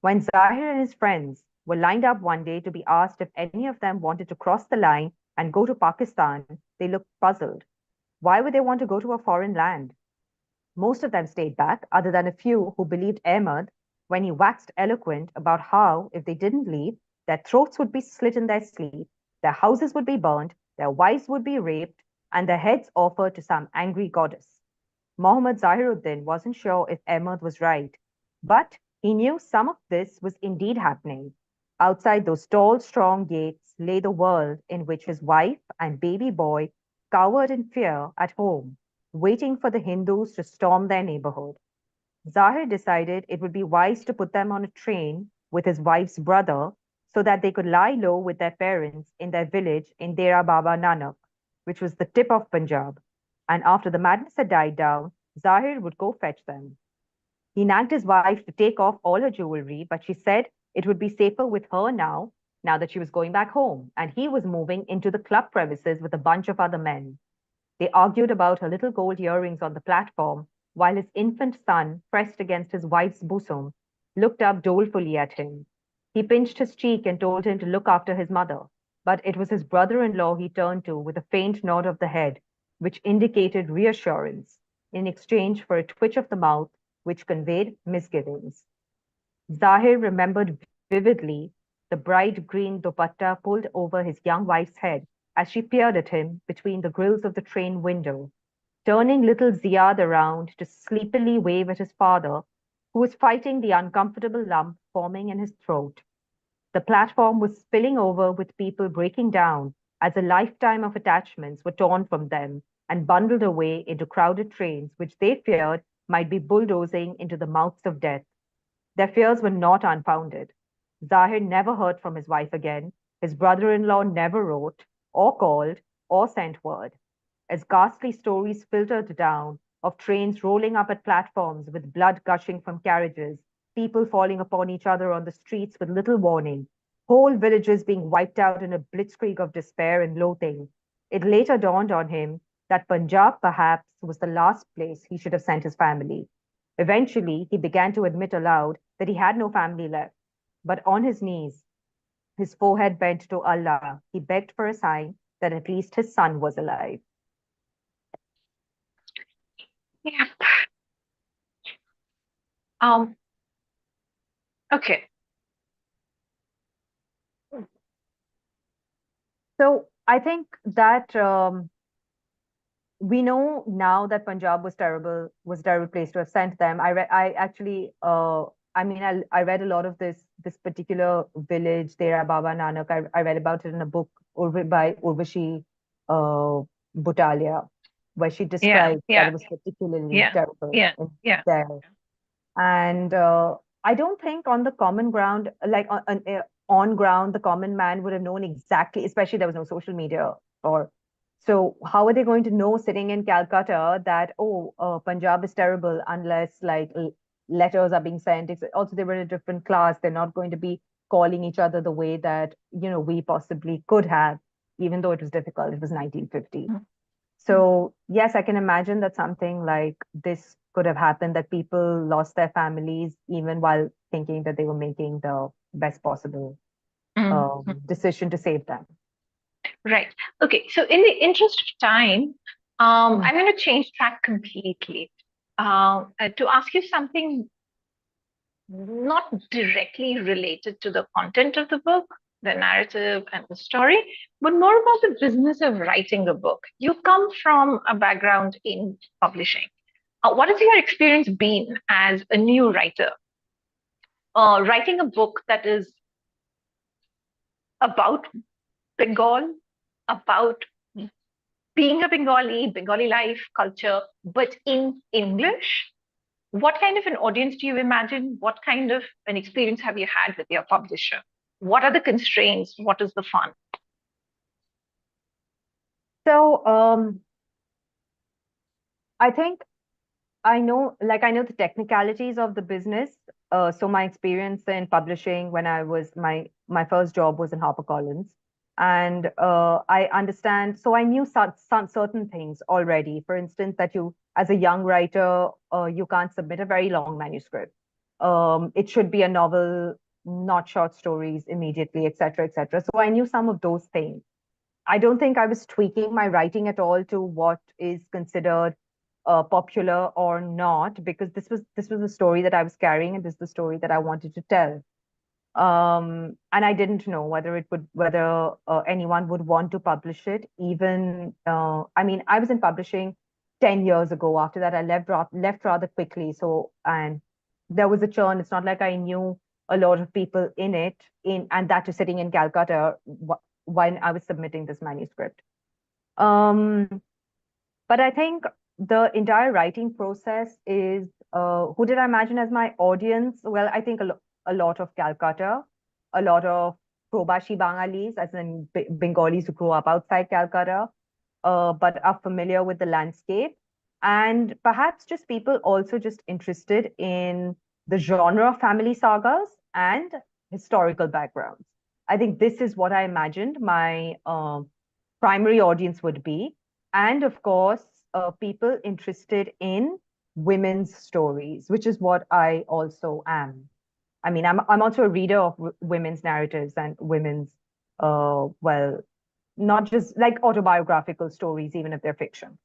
When Zahir and his friends were lined up one day to be asked if any of them wanted to cross the line and go to Pakistan, they looked puzzled. Why would they want to go to a foreign land? Most of them stayed back, other than a few who believed Ahmed when he waxed eloquent about how, if they didn't leave, their throats would be slit in their sleep, their houses would be burned, their wives would be raped, and their heads offered to some angry goddess. Muhammad Zahiruddin wasn't sure if Ahmed was right, but he knew some of this was indeed happening. Outside those tall, strong gates lay the world in which his wife and baby boy cowered in fear at home, waiting for the Hindus to storm their neighborhood. Zahir decided it would be wise to put them on a train with his wife's brother so that they could lie low with their parents in their village in Dera Baba Nanak, which was the tip of Punjab. And after the madness had died down, Zahir would go fetch them. He nagged his wife to take off all her jewelry, but she said it would be safer with her now that she was going back home, and he was moving into the club premises with a bunch of other men. They argued about her little gold earrings on the platform, while his infant son, pressed against his wife's bosom, looked up dolefully at him. He pinched his cheek and told him to look after his mother, but it was his brother-in-law he turned to with a faint nod of the head, which indicated reassurance, in exchange for a twitch of the mouth, which conveyed misgivings. Zahir remembered vividly the bright green dupatta pulled over his young wife's head as she peered at him between the grills of the train window, turning little Ziad around to sleepily wave at his father, who was fighting the uncomfortable lump forming in his throat. The platform was spilling over with people breaking down as a lifetime of attachments were torn from them and bundled away into crowded trains, which they feared might be bulldozing into the mouths of death. Their fears were not unfounded. Zahir never heard from his wife again. His brother-in-law never wrote, or called, or sent word. As ghastly stories filtered down of trains rolling up at platforms with blood gushing from carriages, people falling upon each other on the streets with little warning, whole villages being wiped out in a blitzkrieg of despair and loathing, it later dawned on him that Punjab perhaps was the last place he should have sent his family. Eventually, he began to admit aloud that he had no family left. But on his knees, his forehead bent to Allah, he begged for a sign that at least his son was alive. Yeah. Okay. So I think that we know now that Punjab was a terrible place to have sent them. I actually, I read a lot of this particular village, Dera Baba Nanak. I read about it in a book by Urvashi Butalia, where she described that it was particularly terrible there. And I don't think on the common ground, like on ground, the common man would have known exactly, especially there was no social media or so how are they going to know sitting in Calcutta that, Punjab is terrible unless like letters are being sent? Also, they were in a different class. They're not going to be calling each other the way that, we possibly could have, even though it was difficult. It was 1950. Mm-hmm. So yes, I can imagine that something like this could have happened, that people lost their families even while thinking that they were making the best possible decision to save them. Right. Okay. So in the interest of time, I'm going to change track completely to ask you something not directly related to the content of the book, the narrative and the story, but more about the business of writing a book. You come from a background in publishing. What has your experience been as a new writer? Writing a book that is about Bengal, about being a Bengali life, culture, but in English, what kind of an audience do you imagine? What kind of an experience have you had with your publisher? What are the constraints? What is the fun? So I think I know the technicalities of the business. So my experience in publishing when I was my first job was in HarperCollins, and I understand. So I knew some certain things already. For instance, that you, as a young writer, you can't submit a very long manuscript. It should be a novel, not short stories immediately, etc., etc. So I knew some of those things. I don't think I was tweaking my writing at all to what is considered popular or not, because this was a story that I was carrying, and this is the story that I wanted to tell. And I didn't know whether anyone would want to publish it. Even I mean, I was in publishing 10 years ago. After that, I left rather quickly. So, and there was a churn. It's not like I knew a lot of people in it, and that was sitting in Calcutta when I was submitting this manuscript. But I think the entire writing process is, who did I imagine as my audience? Well, I think a lot of Calcutta, a lot of Probashi Bangalis, as in Bengalis who grew up outside Calcutta, but are familiar with the landscape. And perhaps just people also just interested in the genre of family sagas and historical backgrounds. I think this is what I imagined my primary audience would be. And of course, people interested in women's stories, which is what I also am. I mean, I'm also a reader of women's narratives and women's, well, not just like autobiographical stories, even if they're fiction.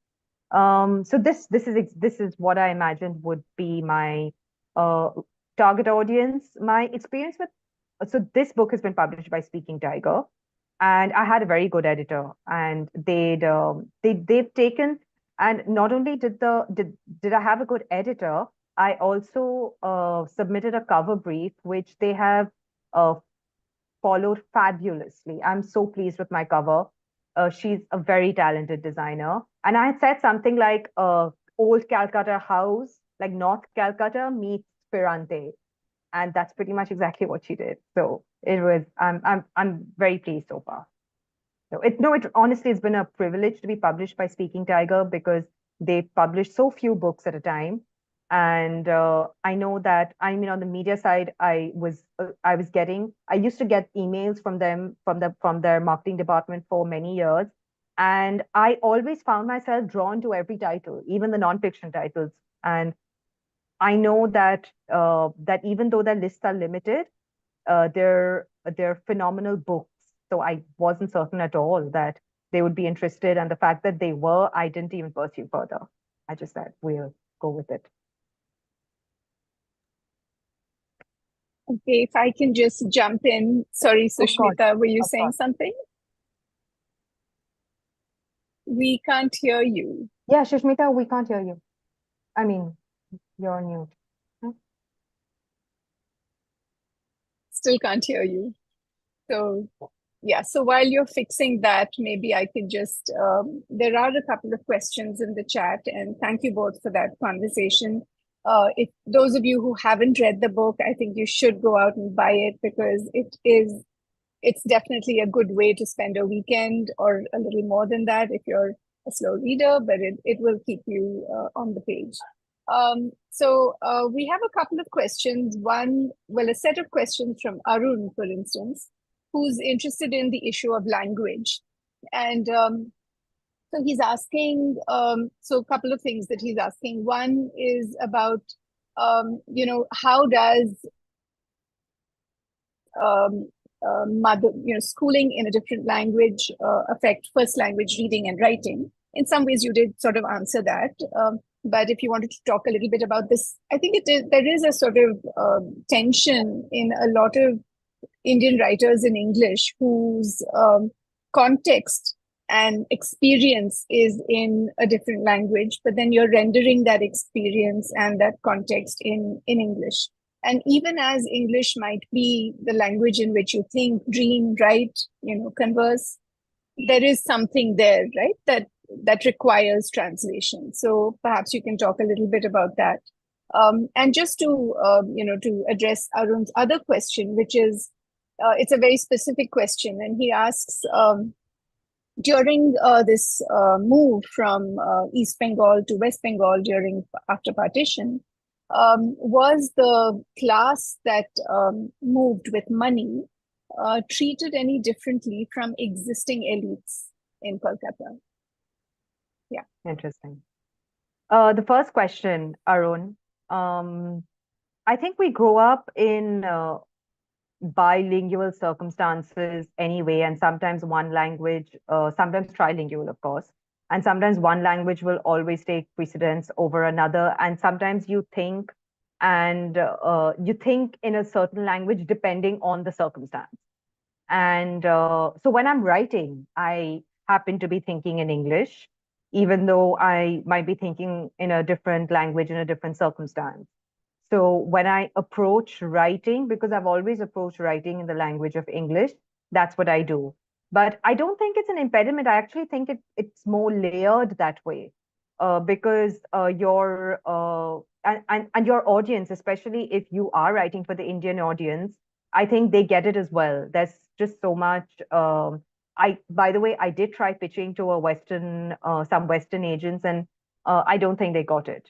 So this is what I imagined would be my uh, target audience. My experience with, so this book has been published by Speaking Tiger, and I had a very good editor, and they've taken, and not only did I have a good editor, I also submitted a cover brief which they have uh, followed fabulously. I'm so pleased with my cover. She's a very talented designer. And I had said something like old Calcutta house, like North Calcutta meets Pirante. And that's pretty much exactly what she did. So it was, I'm very pleased so far. So it honestly, it's been a privilege to be published by Speaking Tiger, because they publish so few books at a time. And I know that, I mean, on the media side, I used to get emails from them, from their marketing department for many years. And I always found myself drawn to every title, even the nonfiction titles. And I know that that even though their lists are limited, they're phenomenal books. So I wasn't certain at all that they would be interested. And the fact that they were, I didn't even pursue further. I just said, we'll go with it. Okay, if I can just jump in. Sorry, Sushmita, were you saying something? We can't hear you. Yeah, Sushmita, we can't hear you. I mean, you're on mute. Still can't hear you. So yeah, so while you're fixing that, maybe I could just, there are a couple of questions in the chat, and thank you both for that conversation. If those of you who haven't read the book, I think you should go out and buy it, because it's definitely a good way to spend a weekend, or a little more than that if you're a slow reader, but it will keep you on the page. So we have a couple of questions. A set of questions from Arun, for instance, who's interested in the issue of language. And so he's asking, so a couple of things that he's asking. One is about, how does schooling in a different language affect first language reading and writing? In some ways, you did sort of answer that. But if you wanted to talk a little bit about this, I think there is a sort of tension in a lot of Indian writers in English whose context and experience is in a different language, but then you're rendering that experience and that context in English. And even as English might be the language in which you think, dream, write, converse, there is something there, right, that requires translation. So perhaps you can talk a little bit about that. And just to to address Arun's other question, which is it's a very specific question, and he asks, during this move from East Bengal to West Bengal after partition, was the class that moved with money treated any differently from existing elites in Kolkata? Yeah. Interesting. The first question, Arun, I think we grow up in bilingual circumstances anyway, and sometimes one language, sometimes trilingual, of course, and sometimes one language will always take precedence over another, and sometimes you think in a certain language depending on the circumstance. And so when I'm writing, I happen to be thinking in English, even though I might be thinking in a different language in a different circumstance. So when I approach writing, because I've always approached writing in the language of English, that's what I do. But I don't think it's an impediment. I actually think it's more layered that way, because your audience, especially if you are writing for the Indian audience, I think they get it as well. There's just so much. By the way, I did try pitching to some Western agents, and I don't think they got it.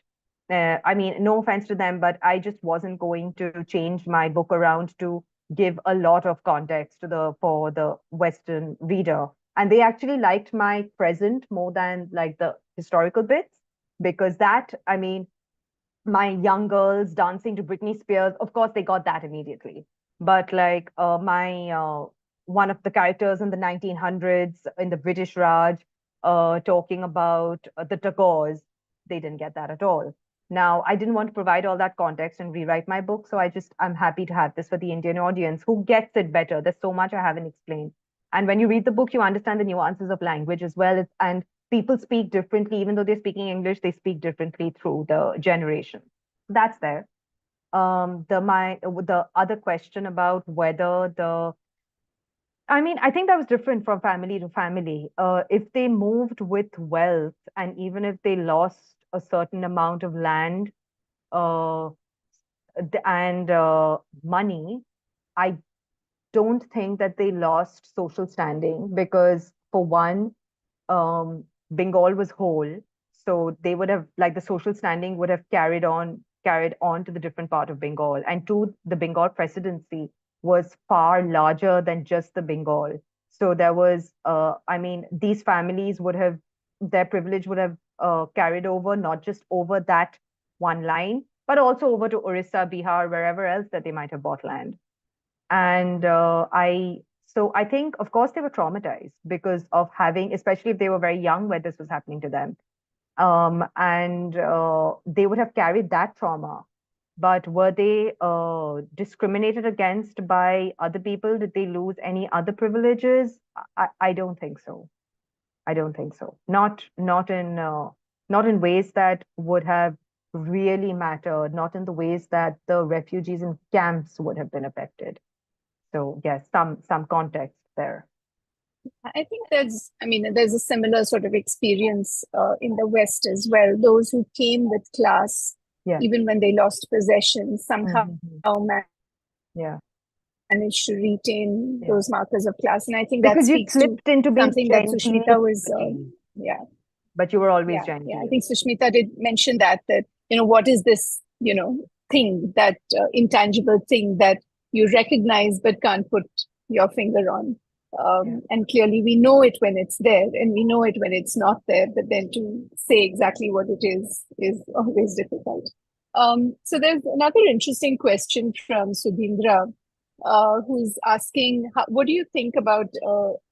I mean, no offense to them, but I just wasn't going to change my book around to give a lot of context for the Western reader. And they actually liked my present more than like the historical bits, because I mean, my young girls dancing to Britney Spears, of course, they got that immediately. But like one of the characters in the 1900s in the British Raj talking about the Tagores, they didn't get that at all. Now, I didn't want to provide all that context and rewrite my book, so I'm happy to have this for the Indian audience who gets it better. There's so much I haven't explained. And when you read the book, you understand the nuances of language as well. And people speak differently, even though they're speaking English, they speak differently through the generation. That's there. The other question about whether I mean, I think that was different from family to family. If they moved with wealth, and even if they lost a certain amount of land uh, and money, I don't think that they lost social standing, because for one, Bengal was whole, so they would have, like, the social standing would have carried on to the different part of Bengal, and two, the Bengal presidency was far larger than just the Bengal. So there was, I mean, these families their privilege would have carried over, not just over that one line, but also over to Orissa, Bihar, wherever else that they might have bought land. And so I think, of course, they were traumatized because of having, especially if they were very young when this was happening to them. And they would have carried that trauma. But were they discriminated against by other people? Did they lose any other privileges? I don't think so. I don't think so. Not in ways that would have really mattered. Not in the ways that the refugees in camps would have been affected. So yes, some context there. I think there's a similar sort of experience in the West as well. Those who came with class, even when they lost possessions, somehow managed to retain those markers of class. And I think because that you speaks slipped into being something that Sushmita was, but you were always genteel. Yeah, I think Sushmita did mention that what is this, thing, that intangible thing that you recognize but can't put your finger on. And clearly we know it when it's there, and we know it when it's not there, but then to say exactly what it is always difficult. So there's another interesting question from Subhindra, who's asking, what do you think about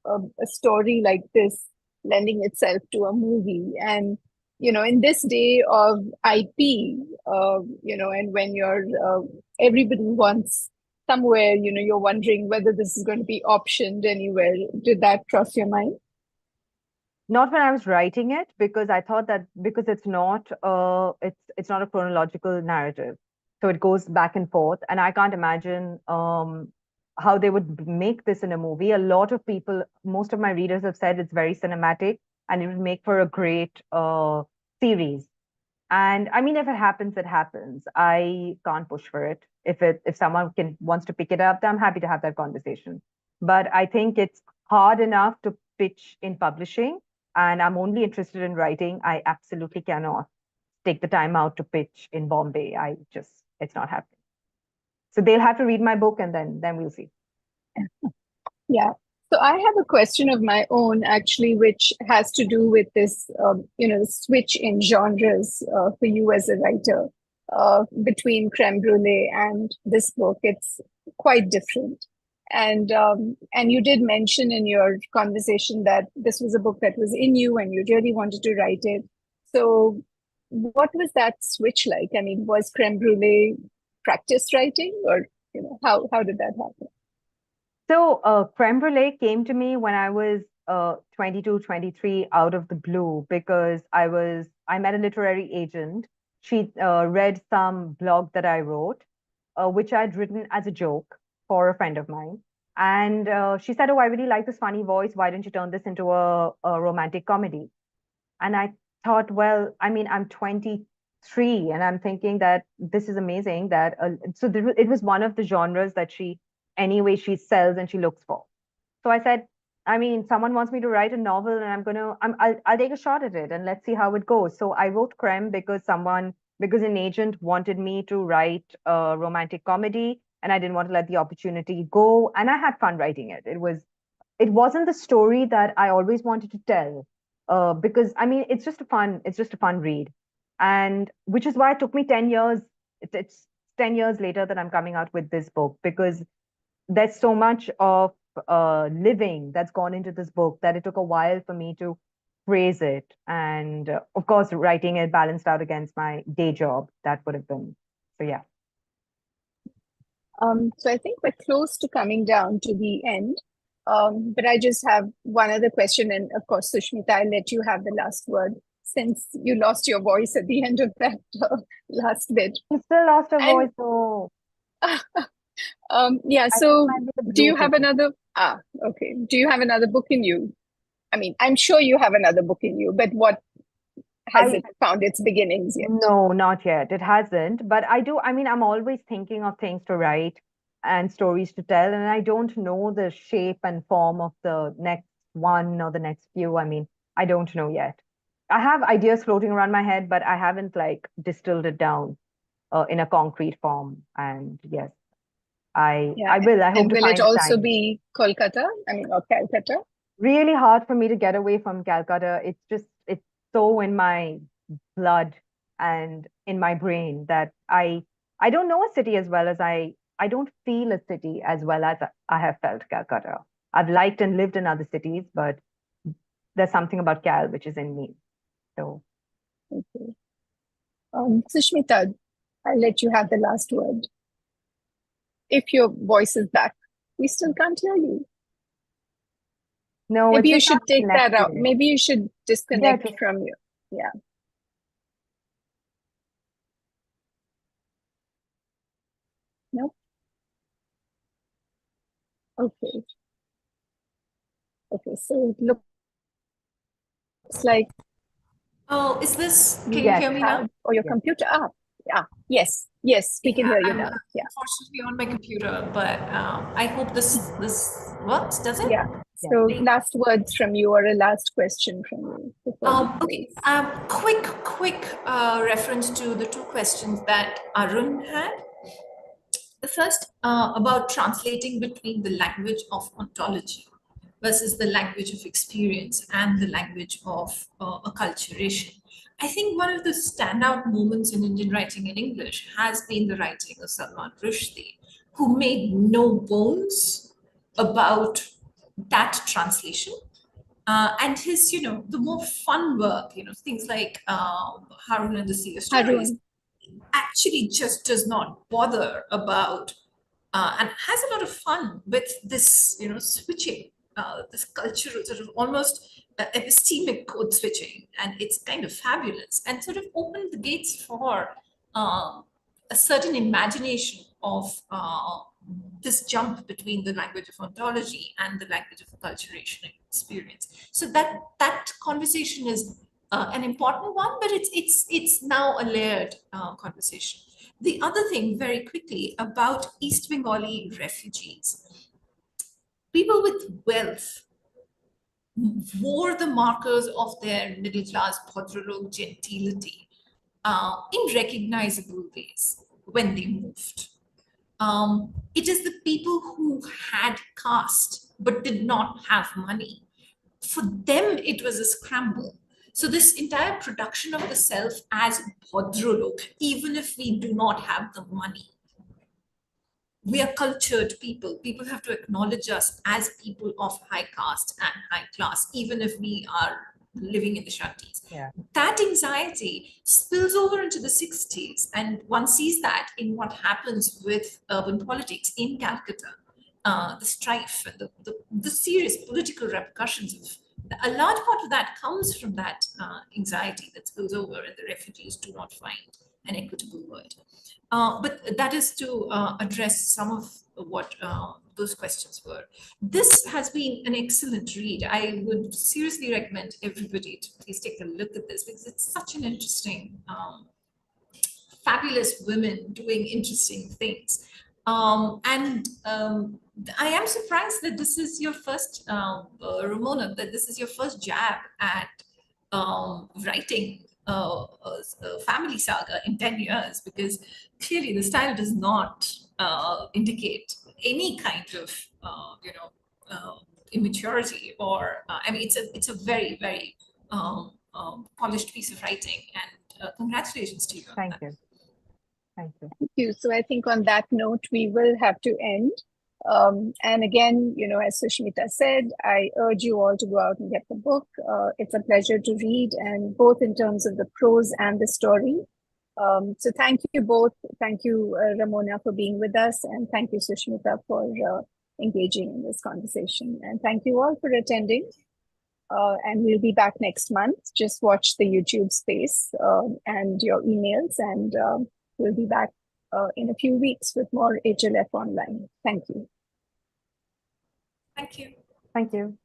a story like this lending itself to a movie? And in this day of IP, and when everybody wants somewhere, you're wondering whether this is going to be optioned anywhere. Did that cross your mind? Not when I was writing it, because I thought that because it's not a chronological narrative, so it goes back and forth, and I can't imagine how they would make this in a movie. A lot of people, most of my readers have said it's very cinematic, and it would make for a great series. And I mean, if it happens, it happens. I can't push for it. If someone wants to pick it up, then I'm happy to have that conversation. But I think it's hard enough to pitch in publishing, and I'm only interested in writing. I absolutely cannot take the time out to pitch in Bombay. It's not happening. So they'll have to read my book, and then we'll see. Yeah. So I have a question of my own, actually, which has to do with this, switch in genres for you as a writer between Crème Brûlée and this book. It's quite different. And you did mention in your conversation that this was a book that was in you and you really wanted to write it. So what was that switch like? I mean, was Crème Brûlée practice writing, or how did that happen? So Crème Brûlée came to me when I was 22, 23 out of the blue, because I met a literary agent. She read some blog that I wrote, which I'd written as a joke for a friend of mine. And she said, "Oh, I really like this funny voice. Why don't you turn this into a romantic comedy?" And I thought, well, I mean, I'm 23 and I'm thinking that this is amazing. It was one of the genres that she sells and she looks for. So I said, I mean, someone wants me to write a novel and I'll take a shot at it and let's see how it goes. So I wrote Crème because an agent wanted me to write a romantic comedy and I didn't want to let the opportunity go. And I had fun writing it. It wasn't the story that I always wanted to tell, because I mean, it's just a fun read. And which is why it took me 10 years. It's 10 years later that I'm coming out with this book, because there's so much of living that's gone into this book that it took a while for me to phrase it. And of course, writing it balanced out against my day job. That would have been, so yeah. So I think we're close to coming down to the end. But I just have one other question. And of course, Sushmita, I'll let you have the last word, since you lost your voice at the end of that last bit. You still lost your voice, though. Yeah, so do you have another? Okay. Do you have another book in you? I mean, I'm sure you have another book in you, but what has it found its beginnings yet? No, not yet. It hasn't. But I'm always thinking of things to write and stories to tell. And I don't know the shape and form of the next one or the next few. I mean, I don't know yet. I have ideas floating around my head, but I haven't distilled it down in a concrete form. And yes, I will. I hope to will find it also time. be Kolkata? I mean, or Calcutta? Really hard for me to get away from Calcutta. It's so in my blood and in my brain that I don't know a city as well as I don't feel a city as well as I have felt Calcutta. I've liked and lived in other cities, but there's something about Cal which is in me. So, okay. Sushmita, I'll let you have the last word. If your voice is back, we still can't hear you. No, maybe you should take that out. Maybe you should disconnect from you. Yeah. No. Okay. Okay. So it looks like. Oh, is this? Can you hear me now? Or your computer up? Yeah. Yes. Yes. We can hear you now. Yeah. Unfortunately, on my computer, but I hope this works. Does it? Yeah. So last words from you, or a last question from you. Okay. Quick reference to the two questions that Arun had. The first about translating between the language of ontology versus the language of experience and the language of acculturation. I think one of the standout moments in Indian writing in English has been the writing of Salman Rushdie, who made no bones about that translation. And his, the more fun work, things like Harun and the Sea of Stories, actually just does not bother about and has a lot of fun with this, switching, this cultural sort of almost epistemic code switching, and it's kind of fabulous and sort of opened the gates for a certain imagination of this jump between the language of ontology and the language of acculturation and experience. So that conversation is an important one, but it's now a layered conversation. The other thing, very quickly, about East Bengali refugees. People with wealth wore the markers of their middle class Bhadralok gentility in recognizable ways when they moved. It is the people who had caste but did not have money. For them, it was a scramble. So this entire production of the self as Bhadralok, even if we do not have the money, we are cultured people. People have to acknowledge us as people of high caste and high class, even if we are living in the shanties. Yeah. That anxiety spills over into the 60s, and one sees that in what happens with urban politics in Calcutta, the strife and the serious political repercussions of a large part of that comes from that anxiety that spills over, and the refugees do not find an equitable word. But that is to address some of what those questions were. This has been an excellent read. I would seriously recommend everybody to please take a look at this, because it's such an interesting, fabulous women doing interesting things. I am surprised that this is your first, Ramona, that this is your first jab at writing a family saga in 10 years, because clearly the style does not indicate any kind of immaturity, or I mean, it's a very, very polished piece of writing, and congratulations to you on Thank that. you. Thank you. Thank you. So I think on that note, we will have to end. And again, as Sushmita said, I urge you all to go out and get the book. It's a pleasure to read, and both in terms of the prose and the story. So thank you both. Thank you, Ramona, for being with us, and thank you, Sushmita, for engaging in this conversation. And thank you all for attending. And we'll be back next month. Just watch the YouTube space and your emails, and we'll be back in a few weeks with more HLF online. Thank you. Thank you. Thank you.